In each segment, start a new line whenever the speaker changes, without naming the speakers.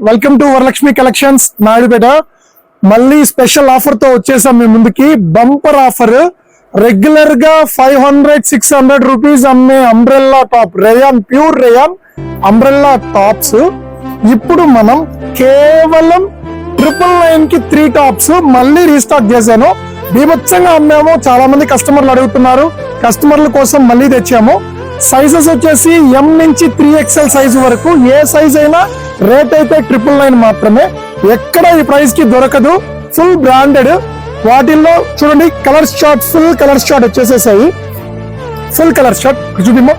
Welcome to Varalakshmi collections Naidupeta. మళ్ళీ special offer తో వచ్చేసాం మీ ముందుకి. Bumper offer. రెగ్యులర్ గా 500-600 రూపీస్ అమ్మే umbrella top, rayon, pure rayon umbrella tops ఇప్పుడు మనం కేవలం 999 కి 3 టాప్స్ మళ్ళీ రీస్టాక్ చేశాను. బీభత్సంగా అమ్మాము. చాలా మంది కస్టమర్లు అడుగుతున్నారు. కస్టమర్ల కోసం మళ్ళీ తెచ్చాము. సైజెస్ వచ్చేసి M నుంచి 3XL సైజు వరకు. ఏ సైజ్ అయినా రేట్ అయితే 999 మాత్రమే. ఎక్కడ ఈ ప్రైస్ కి దొరకదు. Full branded. వాటిల్లో చూడండి colour short, full colour short వచ్చేసేసాయి. ఫుల్ కలర్ షార్ట్ చూపిమో.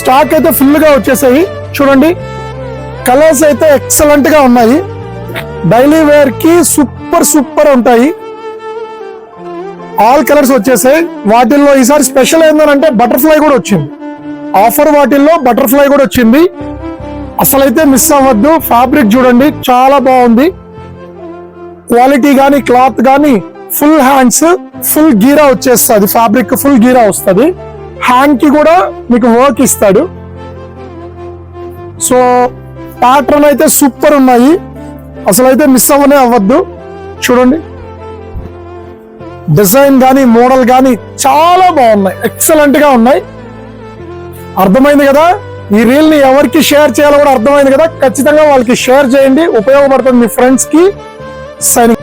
స్టాక్ అయితే ఫుల్ గా వచ్చేసాయి. చూడండి కలర్స్ అయితే ఎక్సలెంట్ గా ఉన్నాయి. డైలీ వేర్ కి సూపర్ ఉంటాయి. ఆల్ కలర్స్ వచ్చేసాయి. వాటిల్లో ఈసారి స్పెషల్ ఏంటంటే బటర్ఫ్లై కూడా వచ్చింది. ఆఫర్ వాటిల్లో బటర్ఫ్లై కూడా వచ్చింది. అసలైతే మిస్ అవ్వద్దు. ఫ్యాబ్రిక్ చూడండి చాలా బాగుంది. క్వాలిటీ గానీ క్లాత్ గానీ ఫుల్ హ్యాండ్స్, ఫుల్ గీరా వచ్చేస్తుంది. ఫ్యాబ్రిక్ ఫుల్ గీరా వస్తుంది. హ్యాండ్ కి కూడా మీకు వర్క్ ఇస్తాడు. సో ప్యాటర్న్ అయితే సూపర్ ఉన్నాయి. అసలైతే మిస్ అవ్వనే అవ్వద్దు. చూడండి డిజైన్ గానీ మోడల్ గానీ చాలా బాగున్నాయి. ఎక్సలెంట్ గా ఉన్నాయి. అర్థమైంది కదా. ఈ రీల్ ని ఎవరికి షేర్ చేయాలో కూడా అర్థమైంది కదా. ఖచ్చితంగా వాళ్ళకి షేర్ చేయండి. ఉపయోగపడుతుంది మీ ఫ్రెండ్స్ కి. సైనింగ్.